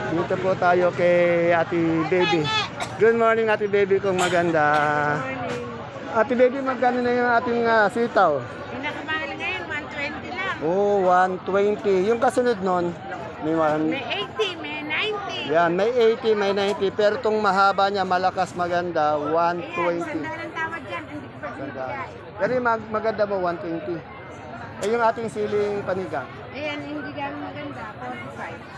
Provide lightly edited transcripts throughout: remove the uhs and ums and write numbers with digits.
Dito po tayo kay Ate Baby. Good morning, Ate Baby kong maganda. Ate Baby, magkano na yung ating sitaw? Pinakamahal ngayon, 120 lang. Oh, 120. Yung kasunod nun, may May 80, may 90. yan, may 80, may 90. Pero itong mahaba niya, malakas, maganda, Ayan, 120. sandaan ang tawad dyan. Hindi ko pa Ganda. binigay. Pero yung maganda mo, 120. Eh, yung ating siling panigang. Ayan, hindi gano'ng maganda. 45.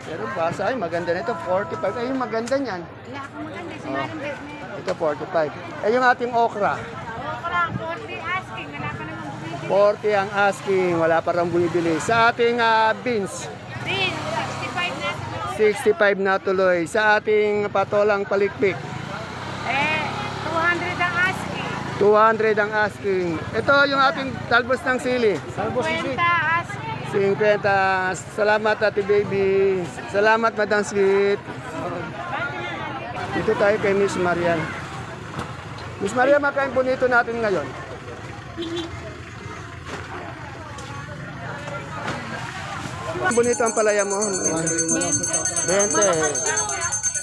Pero basa ay maganda nito, 45. Ay, yung maganda niyan. Wala akong maganda. Sinaring bet na Ito, 45. Eh, yung ating okra. Okra, 40 asking. Wala pa naman bumibili. 40 ang asking, wala pa rin bumibili. Sa ating beans, Din, 65 na. 65 na tuloy. Sa ating patolang palikpik, 200 ang asking. 200 ang asking. Ito yung ating talbos ng sili. 50 asking. 50. Salamat, Ate Baby. Salamat, Madam Sweet. Dito tayo kay Miss Marian. Miss Marian, makain bonito natin ngayon. Bonito ang palaya mo. 20.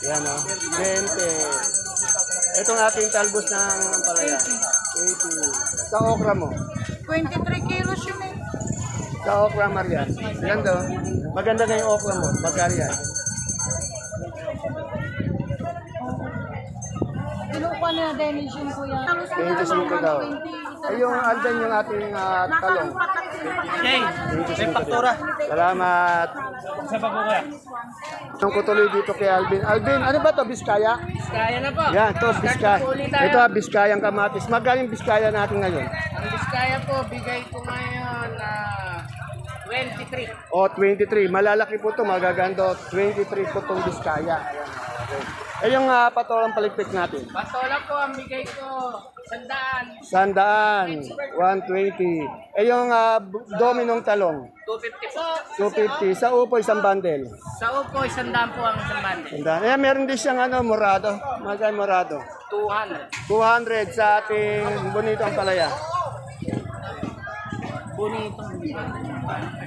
Yan o. 20. Itong ating talbos ng palaya. 80. Sa okra mo. 23 kilos yun eh. Sa okra, Marian. Yan daw. Maganda na yung okra mo. Magkano yan? Kinukuha na Dennis yun kuya. 25 daw. Ay, yung andyan yung ating talong. Okay, may faktura. Salamat. Sa pa po kuya? Ang kutuloy dito kay Alvin. Alvin, ano ba to? Biskaya? Kaya na po. Yan, to Biskaya. Ito Biskayang kamatis. Magkano yung Biskaya natin ngayon? Ang Biskaya po, bigay ko ngayon na 23. O, 23. Malalaki po to, magaganda. 23 po tong Biskaya. Ayan. Okay. Eh, yung patolang paligpik natin. Patola po, ang bigay ko, 100. 100, 120. Eh, yung dominong talong, 250 po. 250. Sa upo, isang bundle. Sa upo, 100 po ang isang bundle. 100. Eh, meron din siyang morado. Magkano morado? 200. 200 sa ating bonitong palaya. Bonito.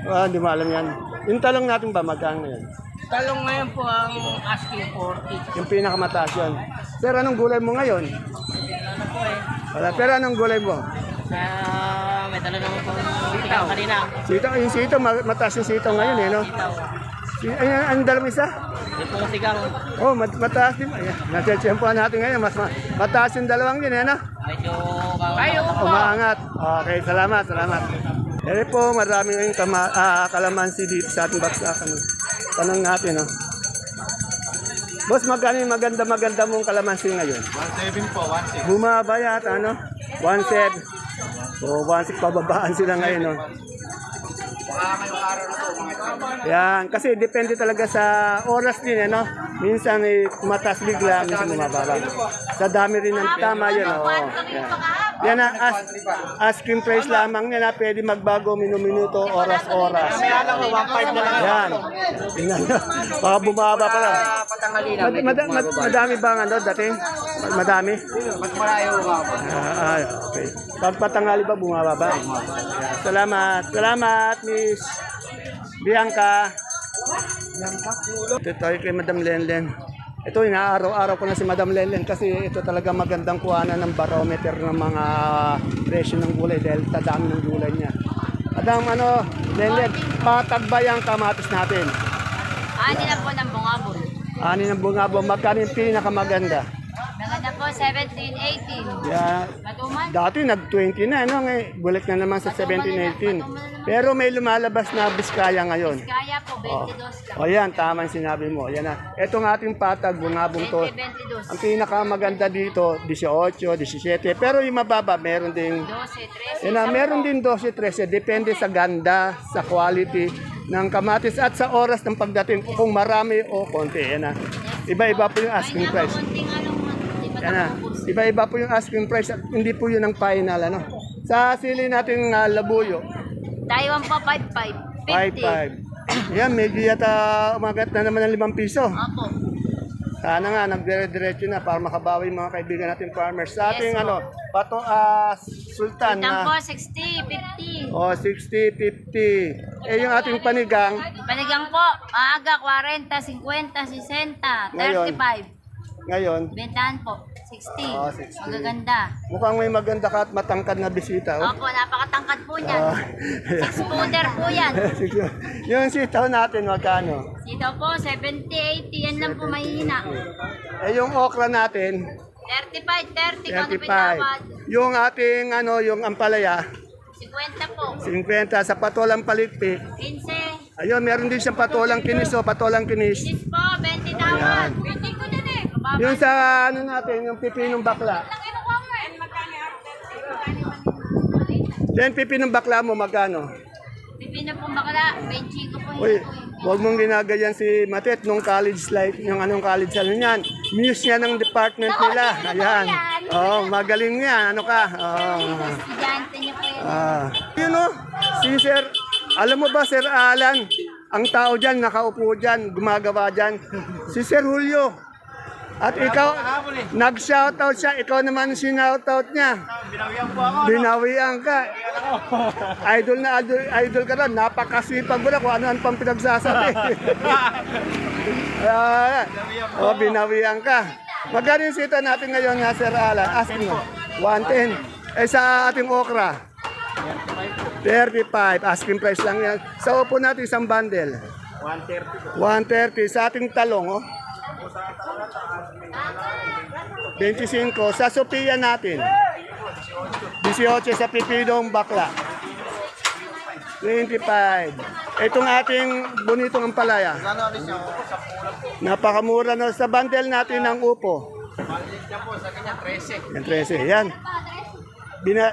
Hindi mo alam yan. Yung talong natin ba, magkano yan? Talong ngayon po ang asking 40. Yung pinakamataas yun. Pero anong gulay mo ngayon? Ano po eh? Wala. Pero anong gulay mo? May tala naman po sitaw kanina. Sitaw. Yung sitaw, mataas yung sitaw ngayon eh, no? Sitaw. Ayan, ang dalawang isa? Ito po sigang Oh, mataas din. Ayan, nasa-tsempohan natin ngayon. Mataas yung dalawang yun, eh, no? medyo kayo po. Umaangat. Okay, salamat, salamat. Eh po, marami ngayong kalamansi dito sa ating baksakan. Tanong natin, no? Boss, magkano yung maganda mong kalamansi ngayon? 1.7 po, 1.6. Bumaba yata, no? 1.7. So, 1.6 pababaan sila ngayon, no? Yan, kasi depende talaga sa oras din, no? Minsan mataas bigla, minsan bumababa. Sa dami rin ng tama yun, oh. Yan. Yan na, asking price lamang yan, na pwede magbago minuto, oras-oras. Yan. Tingnan nyo. Baka bumaba pa lang. Madami ba ang ano dati? Madami? Mas malayo ba po? Okay. Pag patangali ba bumababa? Salamat. Salamat, Miss Bianca. Ito tayo kay Madam Lenlen. Ito, inaaraw-araw ko na si Madam Lenlen kasi ito talaga magandang kuhanan ng barometer ng mga presyo ng gulay dahil tadami ng gulay niya. Madam, Lenlen, patagbay ang kamatis natin. Ani na po ng bungabol. Ani ng bungabo, magkano yung pinakamaganda? Maganda po, 17, 18. Yeah. Matuman. Dati nag-20 na, no? Ngayon, bulik na naman sa 17, 18. Pero may lumalabas na Biskaya ngayon. Kaya po, 22 lang. O yan, tama yung sinabi mo. Yan na. Itong ating patag, bungabong to. 22. Ang pinakamaganda dito, 18, 17. Pero yung mababa, meron ding 12, 13. yan na, meron din 12, 13. Depende sa ganda, sa quality ng kamatis at sa oras ng pagdating kung marami o konti. Yan na. Iba-iba po yung asking price. Yan na. Iba-iba po yung asking price at hindi po yun ang final. Ano? Sa sili natin labuyo, Taiwan po, 5-5. 50. 5-5. Yan, medyo yata umagat na naman ng 5 piso. Opo. Sana nga, nagdire-diretso na para makabawi yung mga kaibigan natin farmers. Sa ating Yes, Sultan Itang po, na 60, 50. o 60, 50. Eh, yung ating panigang, Panigang po, maaga 40, 50, 60, Ngayon? 35. ngayon, Bentahan po, 60. Oh, 60. Magaganda. mukhang may maganda ka at matangkad na bisita. Oh. Opo, napakatangkad po niyan. Ah, Spooner po yan. sige. Yung sitaw natin, magkano? Dito po, 70, 80, yan lang po mahihina. Eh, yung okra natin, 35, 30, kung ano pinawad. 35. Yung ating, yung ampalaya, 50 po, 50. Sa patolang palikpik, 15. ayun, meron din siyang patolang kinis, oh, patolang kinis. Inis po, 20 tawad. 20 ko din eh. Mababa. Yung sa, natin, yung pipinong bakla. Then, pipinong bakla mo, magkano? Pipino pong bakla, 25 po Uy, yun po eh. huwag mong ginagayan si Matet nung college life, yung anong college ano niyan. Muse niya ng department nila. Ayan. Oh, magaling yan. Ano ka? Oh. Estudyante niyo po yan. You know, si Sir, alam mo ba Sir Alan, ang tao dyan, nakaupo dyan, gumagawa dyan, si Sir Julio. At ikaw, nag-shoutout siya, ikaw naman sinoutout niya. Binawian po ako. Binawian ka. Idol na idol ka rin. Napakasipag mo na kung ano-ano pang pinagsasabi. Binawian ka. Magkano yung sita natin ngayon nga, Sir Alan? Ask mo. 110. Eh sa ating okra? 35. Asking price lang yan. Sa upo natin isang bundle? 130 po. 130. Sa ating talong, oh? 25. Sa Sophia natin? 18 sa pipinong bakla. 25. Itong ating bonitong ampalaya. Napakamura na sa bundle natin ng upo. Yan po, sa kanya 13. Yan 13. Yan.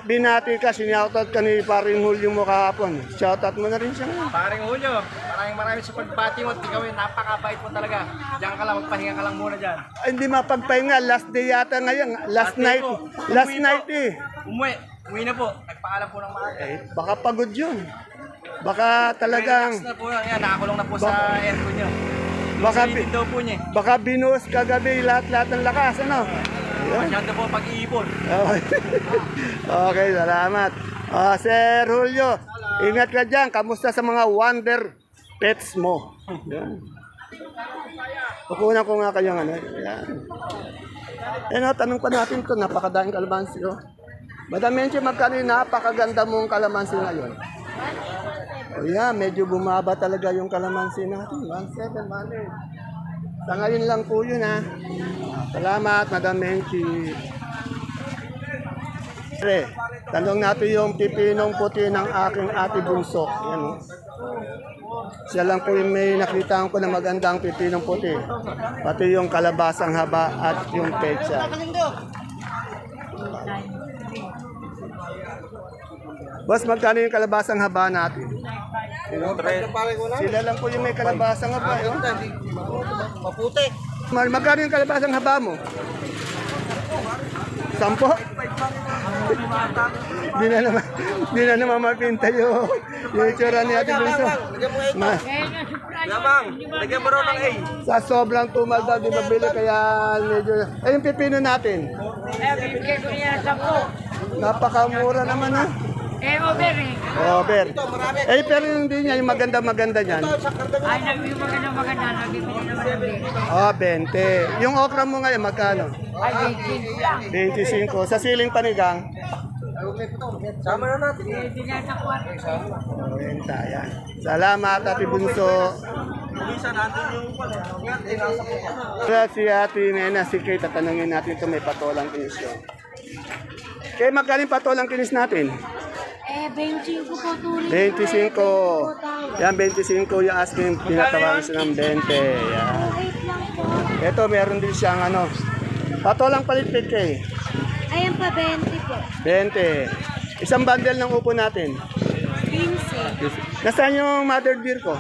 Binati ka, sinoutout ka ni paring Julio mo kahapon. Shoutout mo na rin siya. Paring Julio, maraming sa pagbati mo. Ikaw ay napakabait mo talaga. Diyan ka lang, magpahinga ka lang muna dyan. Ay, hindi mapagpahinga. Last day yata ngayon. Last night. Last night eh. Umuwi na po. Nagpaalam po ng maaga. Eh, baka pagod yun. Baka talagang, Relax na po yan. Nakakulong na po sa aircon niyo. baka, Silitin daw po niya. baka binuhos kagabi lahat-lahat ng lakas. Ano? Masyado po pag-iipon. Okay, okay, salamat. Sir Julio, ingat ka dyan. Kamusta sa mga wonder pets mo? Yan. Kukunan ko nga kayong ano. Yan. Tanong pa natin ito. Napakadaing kalamansi. Oh. Madam Menchi, magkano yung napakaganda mong kalamansi ngayon? O yan, medyo bumaba talaga yung kalamansi natin. 1.7, 1.8. Sa ngayon lang po yun ha. Salamat, Madam Menchi. Tanong natin yung pipinong puti ng aking ate bunso. Yan, oh. Siya lang po yung may nakita ko na magandang pipinong puti. Pati yung kalabasang haba at yung pecha. Boss, magkano yung kalabasang haba natin? Sila lang po yung may kalabasang haba. Maputi. Magkano yung kalabasang haba mo? 10? Di na naman mapinta yung itsura ni Ate Bunso. Yabang, lagyan mo raw ng A. Sa sobrang tumal daw, di mabili kaya medyo... Eh, yung pipino natin. Bibigay ko niya sa po. Napakamura naman ha. Over eh. Over. Eh, pero yung hindi niya, yung maganda-maganda niyan. Ay, yung maganda, nagbibili naman ng bili. Oh, 20. Yung okra mo ngayon, magkano? Ay, 25 lang. 25. Sa siling panigang? Sama na natin. Hindi na sa kwarto. 20. Yan. Salamat, Ate Bunso. Si Ate Nena, si Kay, tatanungin natin ito, may patolang kinis yun. Kay, magkano yung patolang kinis natin? 25 po tuloy. 25. Yan, 25 yung asking pinatawagan siya ng 20. Yan. Ito, meron din siyang patolang palitpit kay. Ayan pa, 20 po. 20. Isang bundle ng upo natin. 15. Nasaan yung mother deer ko?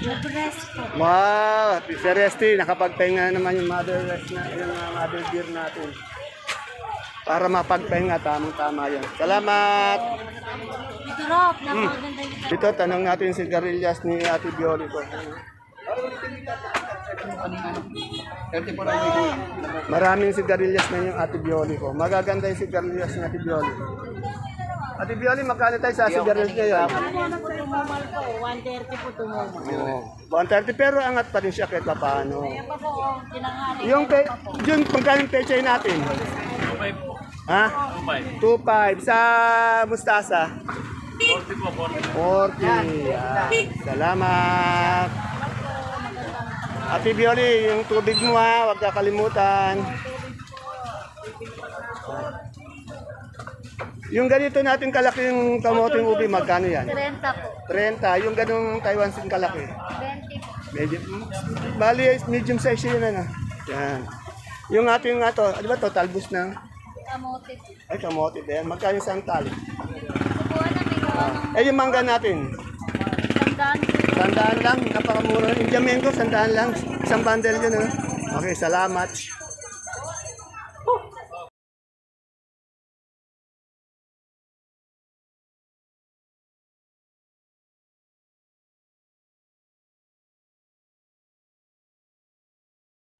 Nag-rest po. Wow, si Resty, nakapagpahinga naman yung mother deer natin. Para mapagpahinga, tamang-tama yan. Salamat! Ito Rob, napakaganda yung Dito, tanong natin si Garillas ni Ate Bioli ko. Maraming sigarilyas na yung Ate Bioli ko. Magaganda yung sigarilyas ni Ate Bioli. Ate Bioli, magkano tayo sa sigarilyas ngayon? tumumal po, 130 po tumumal. Oh, 130 pero angat pa rin siya kahit paano. Kaya pa po, tinanghali. Yung magkano yung pechay natin? 2.5 po. Ha? 2.5. 2.5. Sa mustasa? 40 po, 40. 40. Yan. Salamat. Ate Bioli, yung tubig mo ha, huwag kakalimutan. Yung ganito natin kalaki yung kamoting ubi, magkano yan? 30 po. 30. Yung ganung Taiwan sin kalaki. 20 po. Medium, bali, medium size yun ano. Yan. Yung ating ato, di ba to, talbos na? Kamote po. Ay, kamote din. Magkano yung santal? Subuhan na may gawa ng Eh, yung mangga natin. sandaan po. 100 lang, napakamura. Indian mango, 100 lang. Isang bundle yun, ano? Okay, salamat.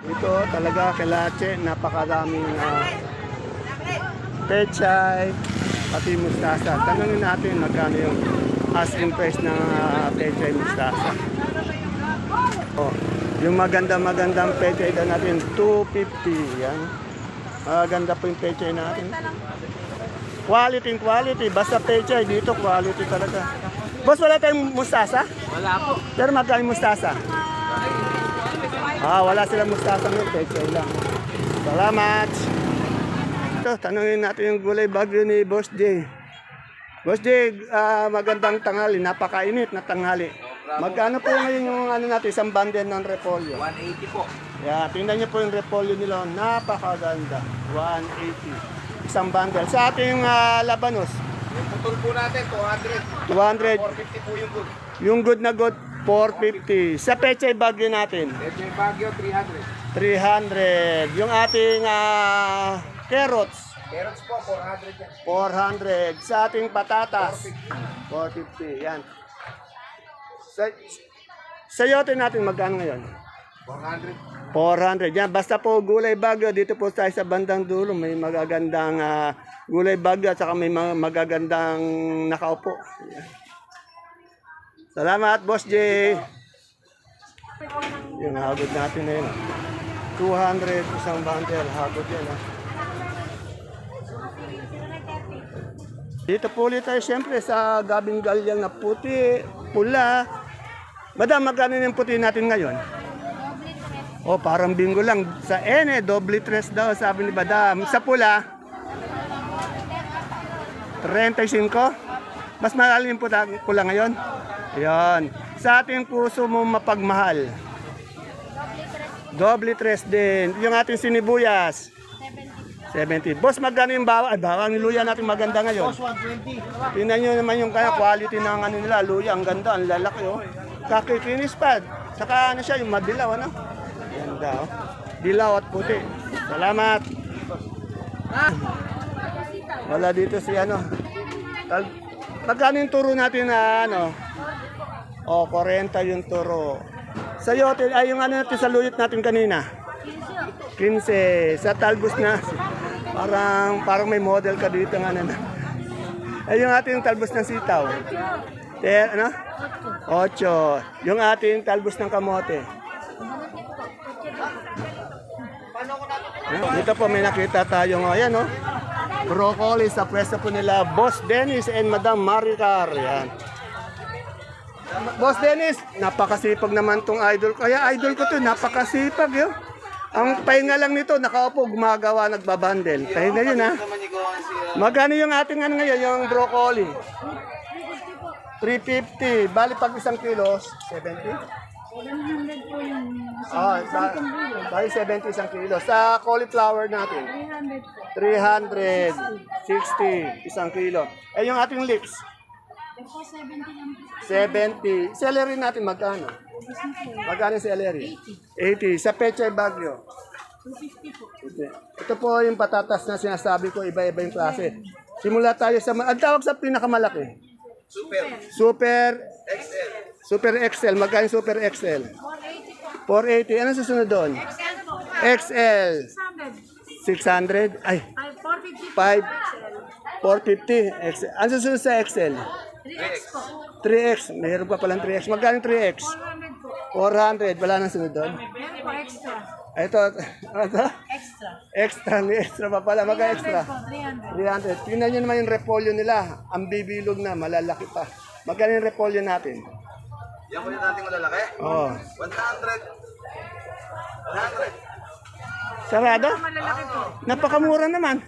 Ito talaga kalache, napakaraming pechay, pati mustasa. Tanungin natin magkano yung asking price ng pechay mustasa. Oh, yung magandang pechay daw natin, 250. Yan. Maganda po yung pechay natin. Quality. Basta pechay, dito quality talaga. Boss, wala tayong mustasa? Wala po. Pero magkano yung mustasa? Wala silang mustasa ng pechay lang. Salamat. Ito, tanungin natin yung gulay bagyo ni Boss J. Boss J, magandang tanghali. Napakainit na tanghali. Magkano po ngayon yung ano natin, isang bundle ng repolyo? 180 po. Yeah, tingnan niyo po yung repolyo nila. Napakaganda. 180. Isang bundle. Sa ating labanos, Yung putol po natin, 200. 200. 450 po yung good. Yung good na good, 450. Sa pechay bagyo natin, Medyo yung Baguio, 300. 300. Yung ating carrots, Carrots po, 400 yan. 400. Sa ating patatas, 450. Yan. Sa yote natin, magkano ngayon? 400. 400. Yan. Basta po gulay bagyo. Dito po tayo sa bandang dulo. May magagandang gulay bagyo at saka may magagandang nakaupo. Yan. Salamat, Boss J. Yung hagod natin na yun. 200 isang bundle. Hagod yan. Dito po ulit tayo siyempre sa gabing galyang na puti, pula. Madam, magkano yung puti natin ngayon? Oh, parang bingo lang. Sa N, doble tres daw, sabi ni Madam. Sa pula, 35. Mas malalim po pula ngayon. Ayan. Sa ating puso mo mapagmahal. Doble tres din. Yung ating sinibuyas. 70. Boss, magkano yung bawang? Ay, bawang ni luya natin maganda ngayon. Boss, 120. Tingnan nyo naman yung kaya quality ng ano nila, luya. Ang ganda, ang lalaki oh. Kakikinis pa. Saka ano siya, yung madilaw ano. Ganda oh. Dilaw at puti. Salamat. Wala dito si ano. Magkano yung turo natin na ano? O, 40 yung turo. Sa yote, ay yung ano natin sa luyot natin kanina. 15. Sa talbos na. Parang may model ka dito nga na. Ay yung ating talbos ng sitaw. Ano? 8. Yung ating talbos ng kamote. Dito po may nakita tayo ngayon, no? Broccoli sa pwesto po nila Boss Dennis and Madam Maricar. Yan. Boss Dennis, napakasipag naman tong idol. Kaya idol ko to, napakasipag yun. Ang pahinga lang nito, nakaupo, gumagawa, nagbabandel. Pahinga yun ha. Magkano yung ating ano ngayon, yung broccoli? 350. Bali pag isang kilos, 70? 100 po yung Bali 70 isang kilo. Sa cauliflower natin? 300 po. 360 isang kilo. Eh yung ating lips? 70. Celery natin magkano? Magkano yung celery? 80. Sa Pechay Bagyo? 250 po. Ito po yung patatas na sinasabi ko, iba-iba yung klase. Simula tayo sa... Ang tawag sa pinakamalaki? Super Super XL. Magkano yung Super XL? 480 po. 480. Anong susunod doon? XL po. XL. 600. 600. Ay, 450 5. 450. XL. Ano susunod sa XL? 3X po. 3X. Meron pa palang 3X. Magkano yung 3X? 400. Wala nang sunod doon? Ito. Extra. Extra. May extra pa pala. Magkano extra? 300. Tingnan nyo naman yung repolyo nila. Ang bibilog na. Malalaki pa. Magkano yung repolyo natin? Yan po yung nating malalaki. Oo. 100. 100. Sarado? Napakamura naman.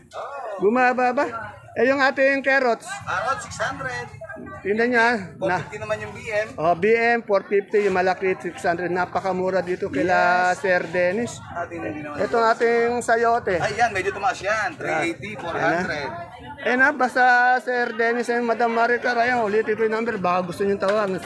Bumaba ba? Eh yung ating carrots. Arot, 600. Tingnan nyo ah. Na, 450 naman yung BM. BM 450, yung malaki 600. Napakamura dito kila Sir Dennis. Ating hindi naman. Ito ang ating sayote. Ay, yan. Medyo tumaas yan. 380, 400. Eh na, basta Sir Dennis and Madam Maricar, ayan, ulitin ko yung number. Baka gusto nyo tawagan.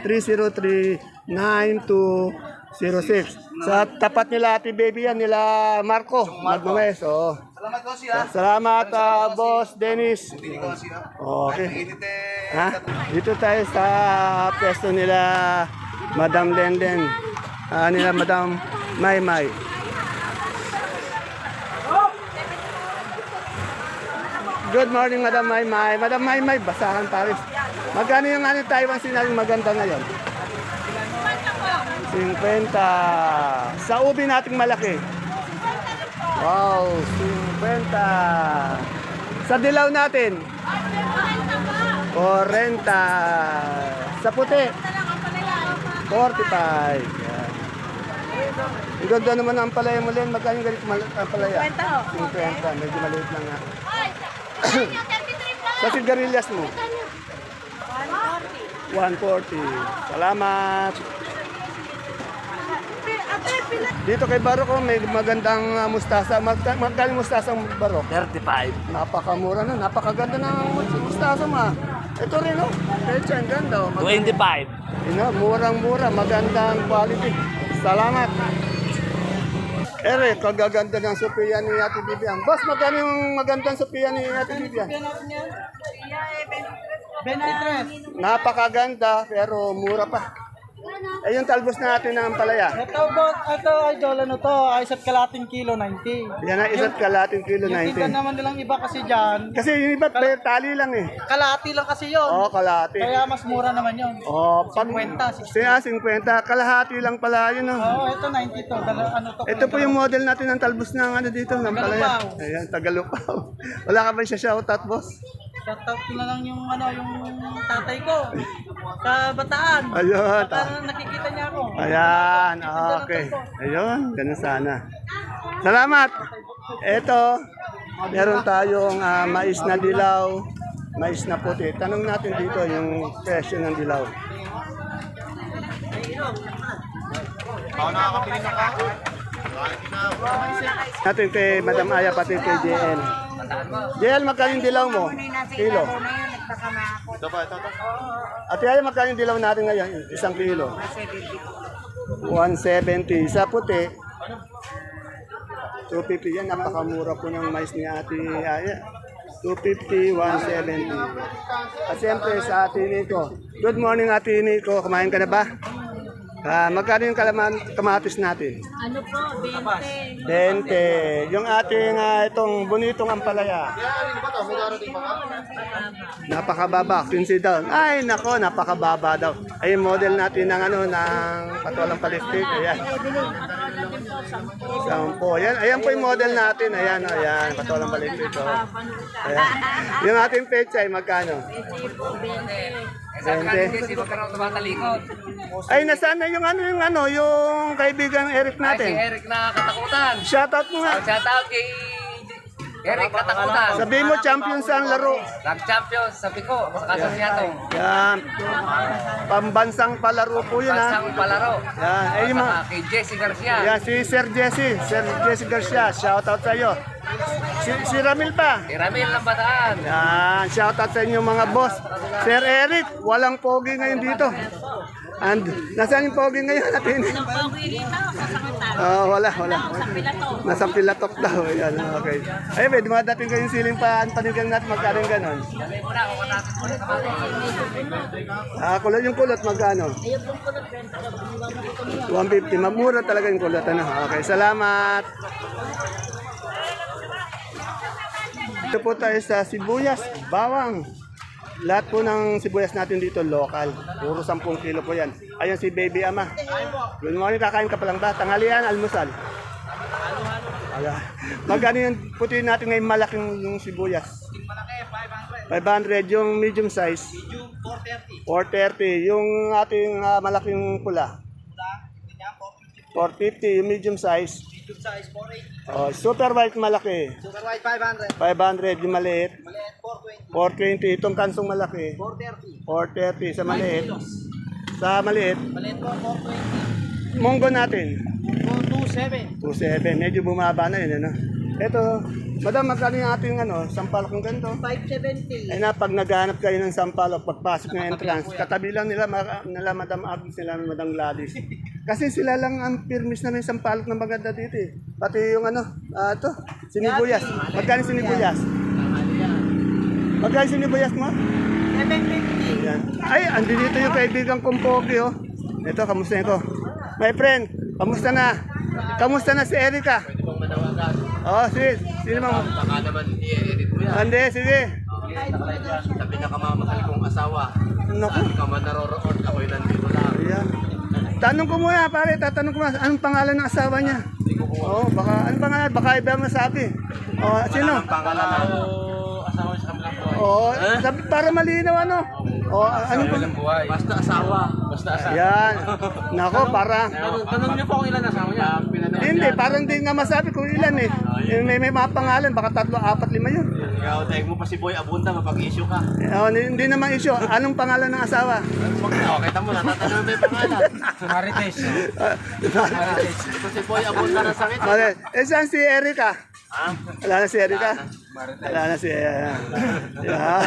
0999-303-9206. Sa tapat nila Ate Baby yan, nila Marco. Magmames, oo. Salamat ko siya. Salamat, Boss Dennis. Hindi ko siya. Okay. Init Ha? Dito tayo sa pwesto nila Madam Lenden. Nila Madam Maymay. Good morning, Madam Maymay. Madam Maymay, basahan Paris. Magkano yung Taiwan sinabing maganda ngayon? 50. Sa ubi nating malaki. Wow, 50. Sa dilaw natin? 40. Sa puti? 45. Yan. Ang ganda naman ang palaya mo, Len. Magkano yung ganito ang palaya? 50. Medyo maliit lang nga. Sa sigarilyas mo? 140. Salamat. Dito kay Barok, may magandang mustasa. Magkano yung mustasa ng Barok? 35. Napakamura na, napakaganda ng mustasa mo. Ito rin, no? Pecha, ang ganda. 25. Murang-mura, magandang quality. Salamat. Ere, kagaganda ng Sophia ni Ate Bibian. Boss, magkano yung magandang Sophia ni Ate Bibian? 23. Napakaganda, pero mura pa. Eh, yung talbos natin ng palaya. Ito, idol, ano to? Isa't kalating kilo, 90. Yan ang isa't kalating kilo, Yung tignan 90. naman nilang iba kasi dyan, Kasi yung iba't tali lang eh. kalati lang kasi yun. Oo, kalahati. Kaya mas mura naman yun. Oh, 50, 60. Siya 50, kalahati lang pala yun. Oh. Oo, ito 90 to. Ano to? Ito po yung model natin ng talbos ng ano dito, ng palaya. Tagalupaw. Ayan, Tagalupaw. Wala ka ba siya shoutout, boss? Shoutout ko na lang yung tatay ko sa Bataan. Ayun. Baka nakikita niya ako. Ayan, okay. Ayun, ganun sana. Salamat. Ito, meron tayong mais na dilaw, mais na puti. Tanong natin dito yung presyo ng dilaw. Natin kay Madam Aya pati kay JL. JL, magkano yung dilaw mo? Kilo. Ate Aya, magkano yung dilaw natin ngayon? Isang kilo. 170. Sa puti, 250 yan. Napakamura po ng mais ni Ate Aya. 250, 170. At siyempre sa Ate Nico. Good morning Ate Nico. Kumain ka na ba? Magkano yung kamatis natin? Ano po? 20. 20. Yung ating itong bonitong ampalaya. Napakababa. 15 daw. Ay, nako, napakababa daw. Ay, yung model natin ng ng patolang palistik. Ayan. 10. Ayan po yung model natin. Ayan, patolang palistik. Oh. Ayan. Yung ating pechay, magkano? 20. Ay, nasaan na yung yung kaibigan Eric natin? Eric na katakutan. Shoutout mo nga. Shout out kay Eric katakutan. Sabihin mo, champion sa laro. Nag-champion sa Pico, sa Kasasyato. Yan. Pambansang palaro po yun, ha? Basang palaro. Yan. Eh, yung mga... Saka kay Jesse Garcia. Yan, si Sir Jesse Garcia. Shoutout sa iyo. Si Ramil pa. Kay Ramil ng Bataan. Yan. Shoutout sa inyo mga boss. Sir Eric, walang pogi ngayon dito. And, nasaan yung pogi ngayon natin? Ang pogi dito sa sangitan. Wala. Sa pilato. Nasa Pilatok daw. Yan, okay. Ay, pwede dumadating kayong siling panigang natin. Magkano yung ganon? Sabi mo na, kung natin po sa Kulot yung kulot, magkano? Ayun pong kulot 20. 150. Mamura talaga yung kulot. Okay, salamat. Ito po tayo sa sibuyas, bawang. Lahat po ng sibuyas natin dito local. Puro 10 kilo po yan. Ayun si Baby Ama. Good morning, kakain ka pa lang ba? Tanghalian, almusal. Ayan. Magkano yung puti natin ngayon malaking yung sibuyas? 500. Yung medium size? Medium, 430. 430. Yung ating malaking pula? 450. Yung medium size? Medium size, 480. Oh, super white malaki. Super white, 500. 500. Yung maliit? Maliit, 420. 420. Itong kansong malaki? 430. 430. Sa maliit? Sa maliit? Maliit po, 420. Monggo natin? 227. 27. Medyo bumaba na yun, ano? Ito, madam, magkano yung ating sampalok ng ganito? 570. Ay na, pag naghanap kayo ng sampalok, pagpasok ng entrance, katabi lang nila, nila Madam Agnes, nila Madam Gladys. Kasi sila lang ang pirmis na may sampalok na maganda dito eh. Pati yung sinibuyas. Magkano sinibuyas? Magkano sinibuyas mo? 750. Yan. Ay, andi dito yung kaibigan kong Pogi, oh. Ito, kamusta ko? My friend, kamusta na? Kamusta na si Erica? Pwede bang manawagan? Oh, sige. Sino mang? Baka naman i-edit mo yan. Ande, sige. Sa pinakamamahal kong asawa. Naku. Saan ka man naroroon, ako'y nandito lang. Ayan. Tanong ko muna, pare. Tatanong ko muna, anong pangalan ng asawa niya? Oh, baka, anong pangalan? Baka iba masabi. Oh, sino? Ang pangalan na asawa sa kabilang buhay. Oh, para malinaw, ano? Oh, anong Kabilang buhay. Basta asawa. Basta asawa. Yan. Nako, para. Tanong niyo po kung ilan asawa niya. Hindi, parang hindi nga masabi kung ilan eh. May mga pangalan, baka 3, 4, 5 yun. Ikaw, tayo mo pa si Boy Abunda, mapag-issue ka. Oh, hindi naman issue. Anong pangalan ng asawa? Huwag na, kita mo, natatanong mo yung pangalan. Marites. Marites. Ito si Boy Abunda na sakit. Okay. Eh, saan si Erica? Ha? Wala na si Erica? Wala na si... Yeah.